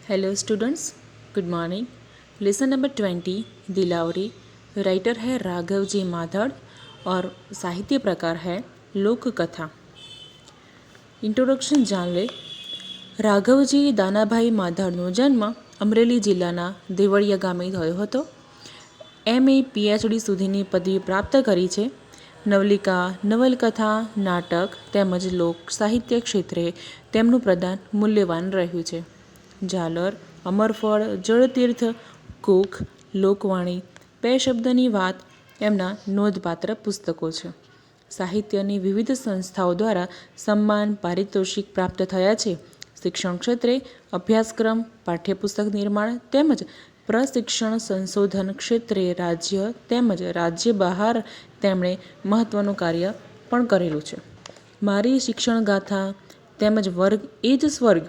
Hello students, good morning. Lesson number 20 delivery. Writer है राघव जी माधड़ और साहित्य प्रकार है लोक कथा। इंट्रोडक्शन जान ले। રાઘવજી દાનાભાઈ માધડનો જન્મ અમરેલી જિલ્લાના દેવળિયા ગામે થયો હતો. MA PhD સુધીની પદવી પ્રાપ્ત કરી છે. નવલિકા, નવલકથા, નાટક તેમજ લોક સાહિત્ય ક્ષેત્રે તેમનું પ્રદાન મૂલ્યવાન રહ્યું છે. ઝાલર, અમરફળ, જળતીર્થ, કુખ, લોકવાણી, બે શબ્દની વાત એમના નોંધપાત્ર પુસ્તકો છે. સાહિત્યની વિવિધ સંસ્થાઓ દ્વારા સન્માન, પારિતોષિક પ્રાપ્ત થયા છે. શિક્ષણ ક્ષેત્રે અભ્યાસક્રમ, પાઠ્યપુસ્તક નિર્માણ તેમજ પ્રશિક્ષણ સંશોધન ક્ષેત્રે રાજ્ય તેમજ રાજ્ય બહાર તેમણે મહત્ત્વનું કાર્ય પણ કરેલું છે. મારી શિક્ષણ ગાથા તેમજ વર્ગ એ જ સ્વર્ગ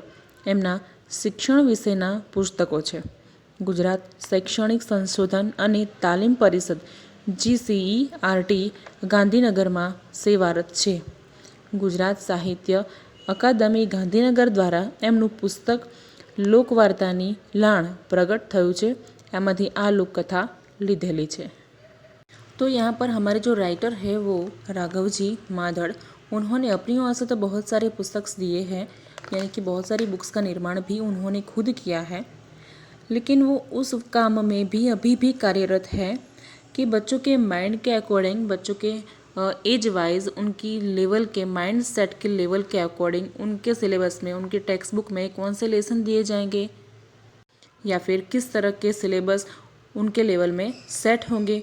એમના શિક્ષણ વિશેના પુસ્તકો છે. ગુજરાત શૈક્ષણિક સંશોધન અને તાલીમ પરિષદ GCERT ગાંધીનગરમાં સેવારત છે. ગુજરાત સાહિત્ય અકાદમી ગાંધીનગર દ્વારા એમનું પુસ્તક લોકવાર્તાની લાણ प्रकट થયું છે. એમાંથી આ લોકકથા લીધેલી છે. तो यहाँ पर हमारे जो राइटर है वो राघव जी माधड़, उन्होंने अपनी ओर से तो बहुत सारे पुस्तक दिए हैं, यानी कि बहुत सारी बुक्स का निर्माण भी उन्होंने खुद किया है, लेकिन वो उस काम में भी अभी भी कार्यरत है कि बच्चों के माइंड के अकॉर्डिंग, बच्चों के एज वाइज, उनकी लेवल के माइंड सेट के लेवल के अकॉर्डिंग उनके सिलेबस में, उनके टेक्स्ट बुक में कौन से लेसन दिए जाएंगे या फिर किस तरह के सिलेबस उनके लेवल में सेट होंगे.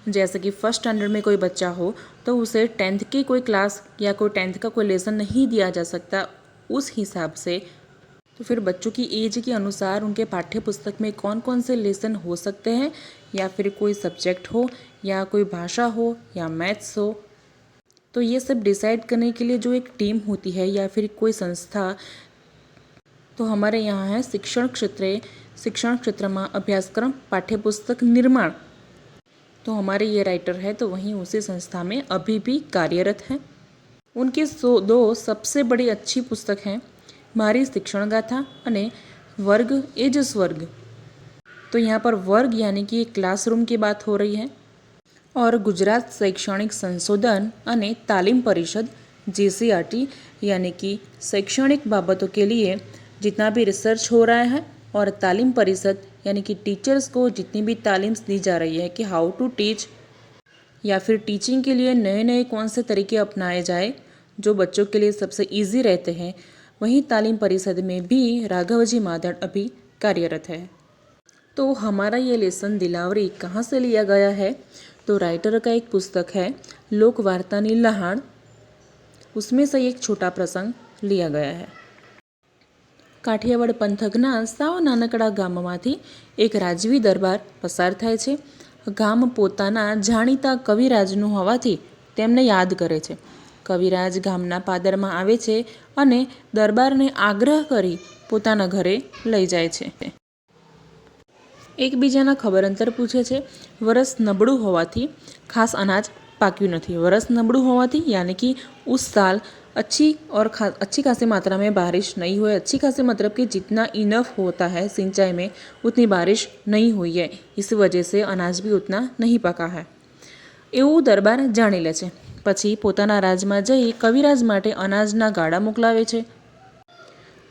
जैसे कि फर्स्ट स्टैंडर्ड में कोई बच्चा हो तो उसे 10th की कोई क्लास या कोई 10th का कोई लेसन नहीं दिया जा सकता. उस हिसाब से तो फिर बच्चों की एज के अनुसार उनके पाठ्य पुस्तक में कौन कौन से लेसन हो सकते हैं, या फिर कोई सब्जेक्ट हो या कोई भाषा हो या मैथ्स हो, तो ये सब डिसाइड करने के लिए जो एक टीम होती है या फिर कोई संस्था, तो हमारे यहाँ है शिक्षण क्षेत्र में अभ्यासक्रम पाठ्यपुस्तक निर्माण. तो हमारे ये राइटर है तो वहीं उसी संस्था में अभी भी कार्यरत हैं. उनकी दो सबसे बड़ी अच्छी पुस्तक हैं, मारी शिक्षण गाथा અને वर्ग एज स्वर्ग. तो यहाँ पर वर्ग यानी कि क्लासरूम की बात हो रही है, और गुजरात शैक्षणिक संशोधन અને तालीम परिषद GCERT यानी कि शैक्षणिक बाबतों के लिए जितना भी रिसर्च हो रहा है, और तालीम परिषद यानी कि टीचर्स को जितनी भी तालीम दी जा रही है कि हाउ टू टीच, या फिर टीचिंग के लिए नए नए कौन से तरीके अपनाए जाए जो बच्चों के लिए सबसे इजी रहते हैं, वहीं तालीम परिषद में भी राघव जी माधड़ अभी कार्यरत है. तो हमारा ये लेसन दिलावरी कहाँ से लिया गया है, तो राइटर का एक पुस्तक है लोकवार्तानी लहाण, उसमें से एक छोटा प्रसंग लिया गया है. કાઠિયાવાડ પંથકના સાવ નાનકડા ગામમાંથી એક રાજવી દરબાર પસાર થાય છે. ગામ પોતાના જાણીતા કવિરાજનું હોવાથી તેમને યાદ કરે છે. કવિરાજ ગામના પાદરમાં આવે છે અને દરબારને આગ્રહ કરી પોતાના ઘરે લઈ જાય છે. એકબીજાના ખબર અંતર પૂછે છે. વરસ નબળું હોવાથી ખાસ અનાજ પાક્યું નથી. वरस नबड़ू होवाथी यानी कि उस साल अच्छी खासी मात्रा में बारिश नहीं हुई. अच्छी खासी मतलब कि जितना इनफ होता है सिंचाई में उतनी बारिश नहीं हुई है, इस वजह से अनाज भी उतना नहीं पका है એવું દરબાર જાણી લે છે. પછી પોતાના રાજમાં જઈ કવિરાજ માટે અનાજના ગાડા મોકલાવે છે.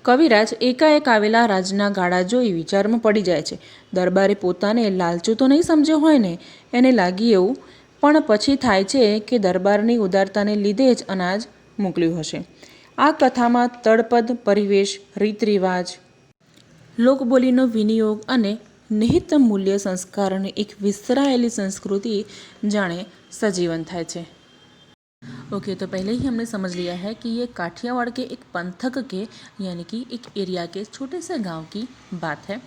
કવિરાજ એકાએક આવેલા રાજના ગાડા જોઈ વિચારમાં પડી જાય છે. દરબારે પોતાને લાલચુ તો નહીં સમજ્યો હોય ને, એને લાગી એવું, પણ પછી થાય છે કે દરબારની ઉદારતાને લીધે જ અનાજ મોકલ્યું હશે. આ કથામાં તળપદ પરિવેશ, રીત રિવાજ, લોકબોલીનો વિનિયોગ અને નિહિત મૂલ્ય સંસ્કારની એક વિસ્તરાયેલી संस्कृति जाने सजीवन થાય છે. ओके, तो पहले ही हमने समझ लिया है कि ये काठियावाड़ के एक पंथक के यानी कि एक एरिया के छोटे से गांव की बात है.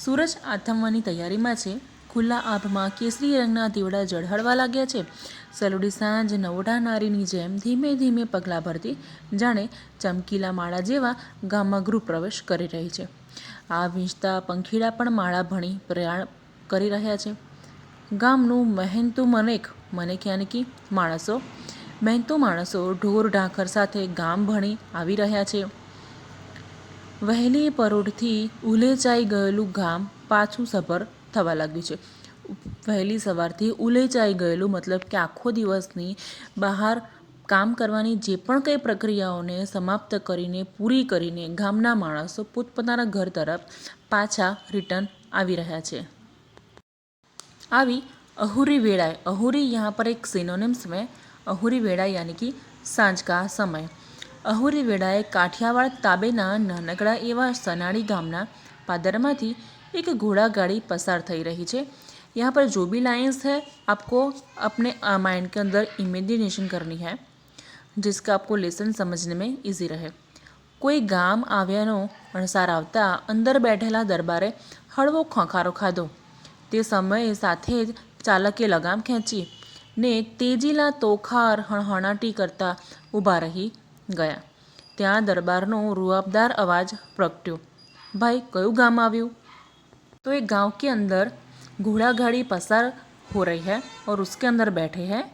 सूरज आथमવાની તૈયારીમાં છે. ખુલ્લા આભમાં કેસરી રંગના દીવડા ઝળહળવા લાગ્યા છે. સલુડી સાંજ નવડા નારીની જેમ ધીમે ધીમે પગલાં ભરતી જાણે ચમકીલા માળા જેવા ગામમાં ગૃહ પ્રવેશ કરી રહી છે. આ વીંચતા પંખીડા પણ માળા ભણી પ્રયાણ કરી રહ્યા છે. ગામનું મહેનતું મનેક यानी कि મહેનતુ માણસો ઢોર ઢાંખર સાથે ગામ ભણી આવી રહ્યા છે. વહેલી પરોઢથી ઉલેચાઈ ગયેલું ગામ પાછું સભર થવા લાગ્યું છે. વહેલી સવારથી ઉલેચાઈ ગયેલું મતલબ કે આખો દિવસની બહાર કામ કરવાની જે પણ કંઈ પ્રક્રિયાઓને સમાપ્ત કરીને પૂરી કરીને ગામના માણસો પોતપોતાના ઘર તરફ પાછા રિટર્ન આવી રહ્યા છે. આવી अहुरी वेड़ाए, अहुरी यहाँ पर एक सिनोनिम्स में अहुरी वेड़ा यानी कि सांझ का समय. अहुरी वेड़ाए काठियावाड़ ताबेना नानकड़ा एवं सनाड़ी गामना पादरमांथी एक घोड़ागाड़ी पसार થઈ રહી છે. यहाँ पर जो भी लाइन्स है आपको अपने माइंड के अंदर इमेजिनेशन करनी है जिसका आपको लेसन समझने में इजी रहे. કોઈ ગામ આવ્યાનો અણસાર આવતા અંદર બેઠેલા દરબારે હળવો ખોખારો ખાધો. તે સમયે સાથે જ ચાલકે લગામ ખેંચી ને તેજીલા તોખાર હણહણાટી કરતા ઊભા રહી ગયા. ત્યાં દરબારનો રૂઆબદાર અવાજ પ્રગટ્યો, भाई कયું गांव આવ્યું? तो एक गांव के अंदर घोड़ा गाड़ी पसार हो रही है और उसके अंदर बैठे हैं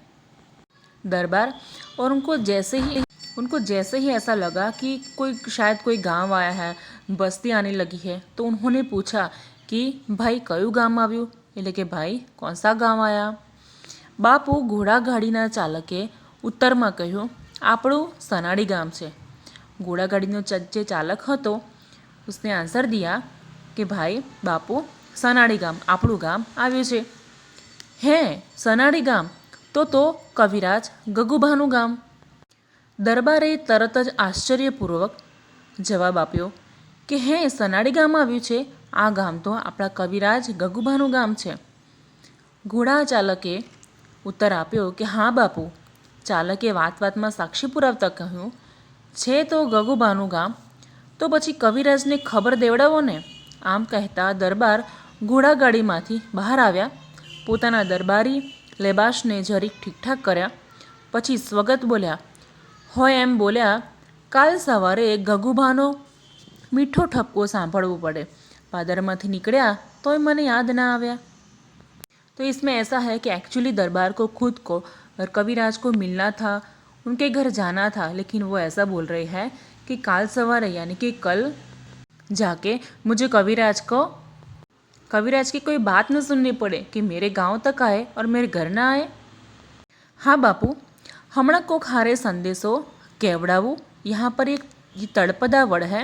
दरबार और उनको जैसे ही ऐसा लगा कि शायद कोई गांव आया है, बस्ती आने लगी है, तो उन्होंने पूछा कि भाई कયું गांव આવ્યું? એટલે કે ભાઈ कौन सा गांव आया? બાપુ ઘોડાગાડીના ચાલકે ઉત્તરમાં કહ્યું, આપણું સનાડી ગામ છે. ઘોડાગાડીનો જે ચાલક હતો उसने आंसर दिया कि भाई बापू सनाड़ी गाम આપણું ગામ આવ્યું છે. હે સનાડી ગામ, તો કવિરાજ ગગુભાનું ગામ. દરબારે તરત જ આશ્ચર્યપૂર્વક જવાબ આપ્યો કે હે સનાડી ગામ આવ્યું છે, આ ગામ તો આપણા કવિરાજ ગગુભાનું ગામ છે. ઘોડા ચાલકે ઉત્તર આપ્યો કે હા બાપુ. ચાલકે વાતમાં સાક્ષી પુરાવતા કહ્યું, છે તો ગગુભાનું ગામ, તો પછી કવિરાજને ખબર દેવડાવો ને. આમ કહેતા દરબાર ઘોડાગાડીમાંથી બહાર આવ્યા, પોતાના દરબારી લેબાશને જરીક ઠીકઠાક કર્યા, પછી સ્વગત બોલ્યા. હોય એમ બોલ્યા, કાલ સવારે ગગુભાનો મીઠો ઠપકો સાંભળવું પડે. પાદરમાંથી निकलिया तो મને याद ना आया. तो इसमें ऐसा है कि एक्चुअली दरबार को खुद को और कविराज को मिलना था, उनके घर जाना था, लेकिन वो ऐसा बोल रहे हैं कि काल सवारे यानी कि कल जाके मुझे कविराज की कोई बात न सुननी पड़े कि मेरे गांव तक आए और मेरे घर ना आए. हाँ बापू, हमारा कोक हारे संदेशो केवड़ावू. यहाँ पर एक तड़पदा वर्ड है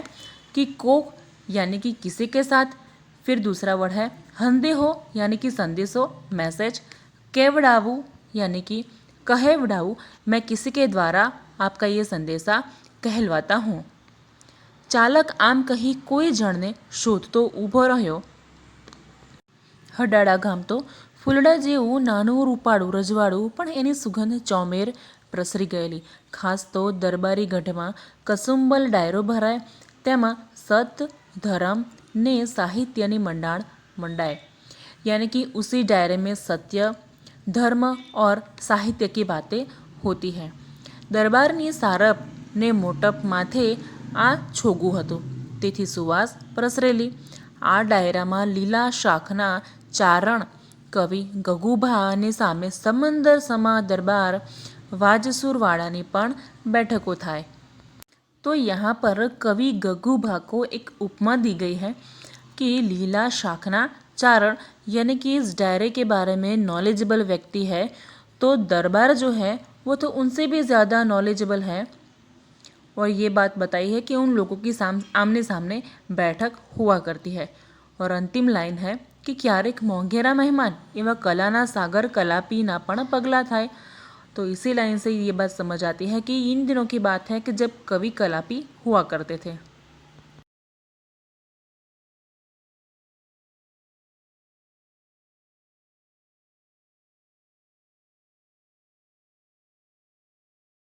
कि कोक यानी कि किसी के साथ, फिर दूसरा वर्ड है हंदे हो यानी कि संदेशो मैसेज, केवड़ावू यानी कि कहेवड़ावू, मैं किसी के द्वारा आपका ये संदेशा कहलवाता हूँ. ચાલક આમ કહી કોઈ જણને શોધતો ઊભો રહ્યો. હડાડા ગામ તો ફૂલડા જેવું નાનું રૂપાળું રજવાડું, પણ એની સુગંધ ચોમેર પ્રસરી ગયેલી. ખાસ તો દરબારી ગઢમાં કસુંબલ ડાયરો ભરાય, તેમાં સત धर्म ने साहित्यनी मंडाए, यानी कि उसी डायरे में सत्य, धर्म और साहित्य की बातें होती हैं. दरबारनी सारप ने मोटप माथे आ छोगू हतुं, तेथी सुवास प्रसरेली. आ डायरामां લીલા શાખના ચારણ કવિ ગગુભાની સામે સમંદર સમા દરબાર વાજસુરવાળાની પણ बैठकों થાય. तो यहाँ पर कवि गगुभा को एक उपमा दी गई है कि लीला शाखना चारण, यानी कि इस डायरे के बारे में नॉलेजेबल व्यक्ति है, तो दरबार जो है वो तो उनसे भी ज़्यादा नॉलेजेबल है. और ये बात बताई है कि उन लोगों की आमने सामने बैठक हुआ करती है. और अंतिम लाइन है कि क्यारेक मोंघेरा मेहमान एवं कलाना सागर कलापीना पण पगला थाय. तो इसी लाइन से ये बात समझ आती है कि इन दिनों की बात है कि जब कवि कलापी हुआ करते थे.